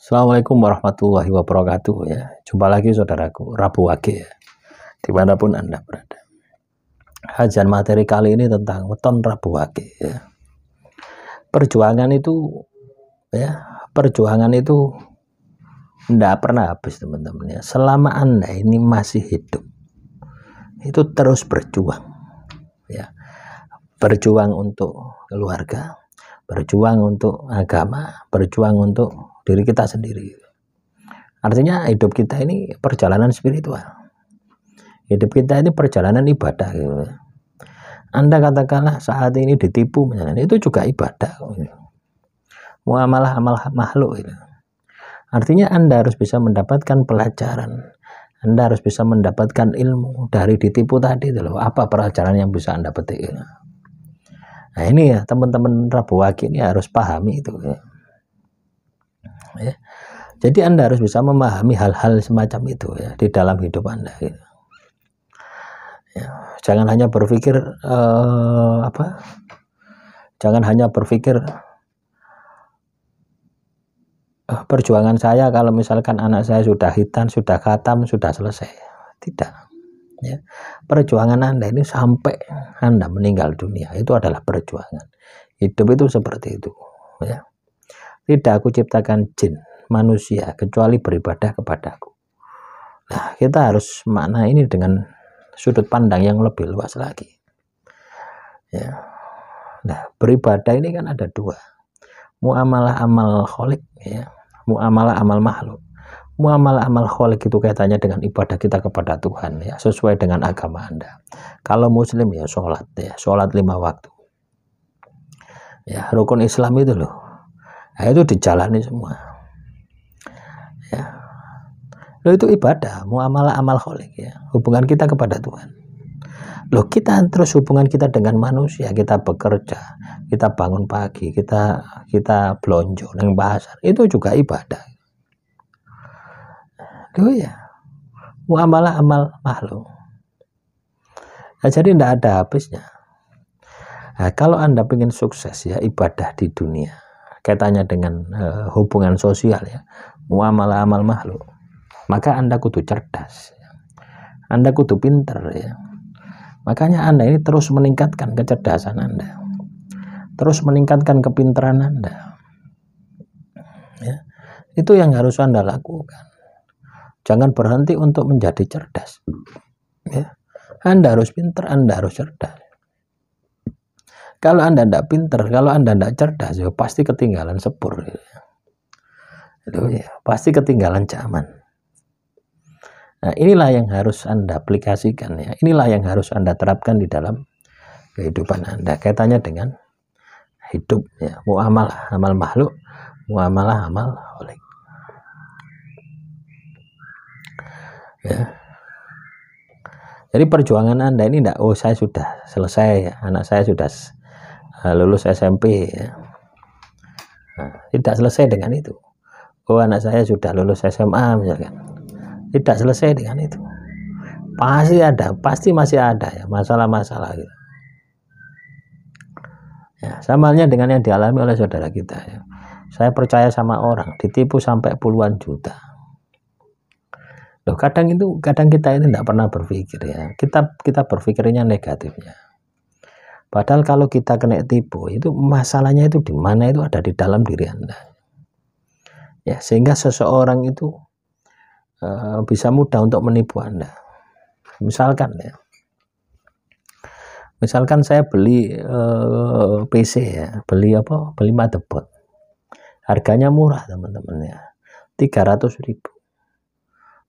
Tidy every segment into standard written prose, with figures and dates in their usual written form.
Assalamualaikum warahmatullahi wabarakatuh ya. Jumpa lagi saudaraku, Rabu Wage ya, dimanapun Anda berada. Kajian materi kali ini tentang weton Rabu Wage ya. Perjuangan itu tidak pernah habis teman-teman ya. Selama Anda ini masih hidup, itu terus berjuang ya. Berjuang untuk keluarga, berjuang untuk agama, berjuang untuk diri kita sendiri. Artinya hidup kita ini perjalanan spiritual. Hidup kita ini perjalanan ibadah gitu. Anda katakanlah saat ini ditipu misalnya, itu juga ibadah. Muamalah amal makhluk gitu. Artinya Anda harus bisa mendapatkan pelajaran. Anda harus bisa mendapatkan ilmu dari ditipu tadi itu loh. Apa pelajaran yang bisa Anda petik gitu. Nah ini ya teman-teman Rabu Wage ini harus pahami itu ya. Ya. Jadi Anda harus bisa memahami hal-hal semacam itu ya di dalam hidup Anda gitu. Ya. Jangan hanya berpikir perjuangan saya kalau misalkan anak saya sudah hitan, sudah khatam, sudah selesai. Tidak ya. Perjuangan Anda ini sampai Anda meninggal dunia itu adalah perjuangan. Hidup itu seperti itu ya. Tidak aku ciptakan jin manusia kecuali beribadah kepadaku. Nah, kita harus makna ini dengan sudut pandang yang lebih luas lagi. Ya. Nah, beribadah ini kan ada dua. Muamalah amal kholik ya, muamalah amal makhluk. Muamalah amal kholik itu kaitannya dengan ibadah kita kepada Tuhan ya, sesuai dengan agama Anda. Kalau muslim ya sholat ya, sholat 5 waktu. Ya, rukun Islam itu loh. Nah, itu dijalani semua ya. Loh, itu ibadah, muamalah amal kholik ya, hubungan kita kepada Tuhan. Loh, kita terus hubungan kita dengan manusia, kita bekerja, kita bangun pagi, kita belonjo nang pasar, itu juga ibadah. Loh ya, muamalah amal makhluk. Nah, jadi tidak ada habisnya. Nah, kalau Anda ingin sukses ya ibadah di dunia, kaitannya dengan hubungan sosial ya, muamalah amal makhluk, maka Anda kudu cerdas ya. Anda kudu pinter ya. Makanya Anda ini terus meningkatkan kecerdasan Anda, terus meningkatkan kepintaran Anda ya. Itu yang harus Anda lakukan. Jangan berhenti untuk menjadi cerdas ya. Anda harus pinter, Anda harus cerdas. Kalau Anda tidak pinter, kalau Anda tidak cerdas, ya pasti ketinggalan sepur. Ya, pasti ketinggalan zaman. Nah, inilah yang harus Anda aplikasikan ya. Inilah yang harus Anda terapkan di dalam kehidupan Anda. Kaitannya dengan hidup ya, muamalah amal makhluk, muamalah amal kholik. Ya. Jadi perjuangan Anda ini tidak, oh saya sudah selesai ya, anak saya sudah lulus SMP ya. Nah, tidak selesai dengan itu. Oh anak saya sudah lulus SMA misalkan, tidak selesai dengan itu. Pasti masih ada ya masalah-masalah gitu. Ya, sama halnya dengan yang dialami oleh saudara kita ya. Saya percaya sama orang ditipu sampai puluhan juta. Loh, kadang kita ini tidak pernah berpikir ya. Kita berpikirnya negatifnya. Padahal kalau kita kena tipu, itu masalahnya itu di mana, itu ada di dalam diri Anda. Ya, sehingga seseorang itu bisa mudah untuk menipu Anda. Misalkan ya. Misalkan saya beli PC ya, beli motherboard. Harganya murah, teman-teman ya. 300.000.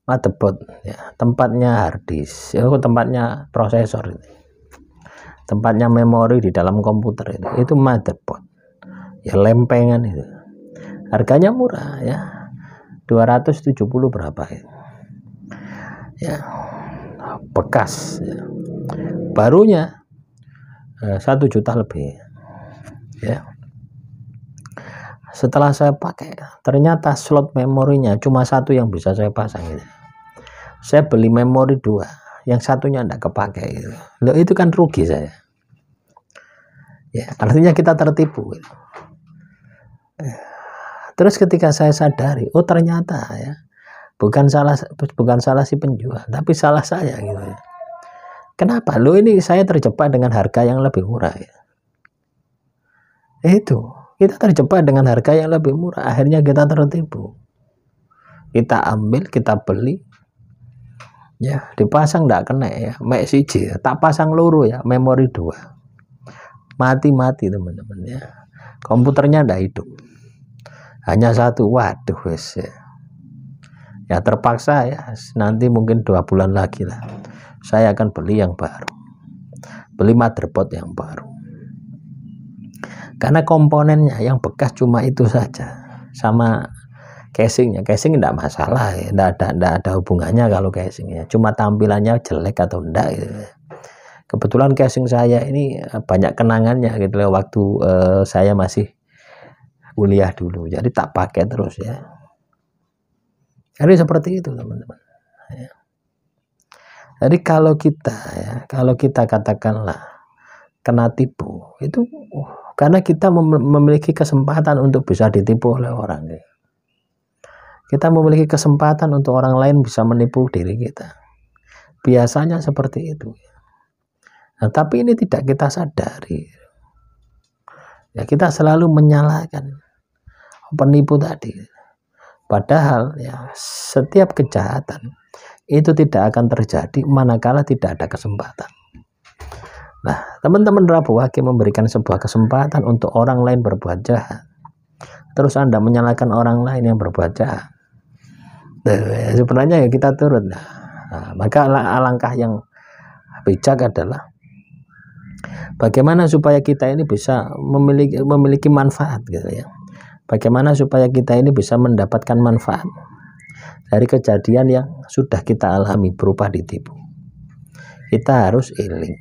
Motherboard ya, tempatnya hard disk, tempatnya prosesor ini. Tempatnya memori di dalam komputer itu motherboard ya, lempengan itu harganya murah ya, 270 berapa itu ya, bekas ya. Barunya 1 juta lebih ya. Setelah saya pakai ternyata slot memorinya cuma 1 yang bisa saya pasang gitu. Saya beli memori 2, yang satunya tidak kepakai gitu. Loh, itu kan rugi saya ya, artinya kita tertipu gitu. Terus ketika saya sadari, oh ternyata ya bukan salah si penjual, tapi salah saya gitu ya. Kenapa? Lo ini saya terjebak dengan harga yang lebih murah ya. Itu kita terjebak dengan harga yang lebih murah, akhirnya kita tertipu. Kita ambil, kita beli, ya dipasang nggak kena ya, mek siji, tak pasang loro ya, memori 2, mati teman-teman ya. Komputernya nggak hidup, hanya 1, waduh wes ya terpaksa ya, nanti mungkin 2 bulan lagi lah saya akan beli yang baru, beli motherboard yang baru, karena komponennya yang bekas cuma itu saja, sama casingnya. Casing tidak masalah ya, tidak ada hubungannya kalau casingnya, cuma tampilannya jelek atau enggak gitu. Kebetulan casing saya ini banyak kenangannya gitu loh, waktu saya masih kuliah dulu, jadi tak pakai terus ya. Jadi seperti itu teman-teman ya. Jadi kalau kita katakanlah kena tipu, itu karena kita memiliki kesempatan untuk bisa ditipu oleh orang ya. Kita memiliki kesempatan untuk orang lain bisa menipu diri kita, biasanya seperti itu. Nah, tapi ini tidak kita sadari ya, kita selalu menyalahkan penipu tadi. Padahal ya setiap kejahatan itu tidak akan terjadi manakala tidak ada kesempatan. Nah, teman-teman Rabu Wage memberikan sebuah kesempatan untuk orang lain berbuat jahat, terus Anda menyalahkan orang lain yang berbuat jahat. Nah, sebenarnya ya kita turut. Nah, maka alangkah yang bijak adalah bagaimana supaya kita ini bisa memiliki manfaat gitu ya. Bagaimana supaya kita ini bisa mendapatkan manfaat dari kejadian yang sudah kita alami berupa ditipu. Kita harus iling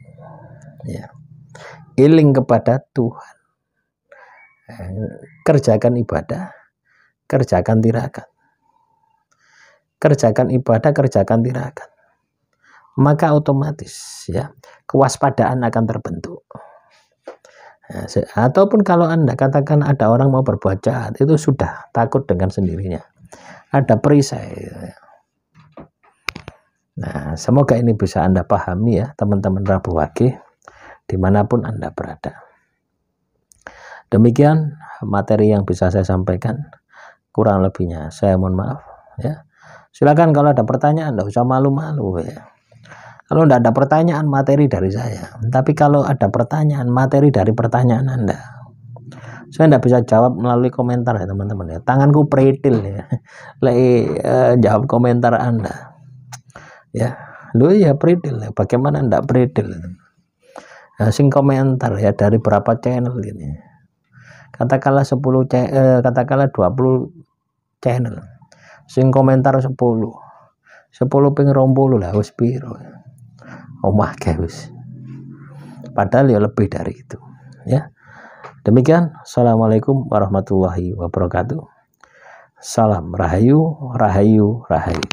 ya. Iling kepada Tuhan. Kerjakan ibadah, kerjakan tirakat. Kerjakan ibadah, kerjakan tirakat. Maka otomatis ya kewaspadaan akan terbentuk. Nah, ataupun kalau Anda katakan ada orang mau berbuat jahat, itu sudah takut dengan sendirinya, ada perisai. Nah, semoga ini bisa Anda pahami ya teman-teman Rabu Wage dimanapun Anda berada. Demikian materi yang bisa saya sampaikan, kurang lebihnya saya mohon maaf ya. Silakan kalau ada pertanyaan, tidak usah malu-malu ya. Kalau tidak ada pertanyaan, materi dari saya. Tapi kalau ada pertanyaan, materi dari pertanyaan Anda. Saya tidak bisa jawab melalui komentar ya teman-teman ya. Tanganku pretil ya. Jawab komentar Anda. Ya, lu ya pretil ya. Bagaimana tidak pretil? Nah, sing komentar ya dari berapa channel ini. Katakanlah 20 channel. Sing komentar 10 ping 20 lah wis piro. Omah guys, padahal ya lebih dari itu ya. Demikian, assalamualaikum warahmatullahi wabarakatuh. Salam rahayu, rahayu, rahayu.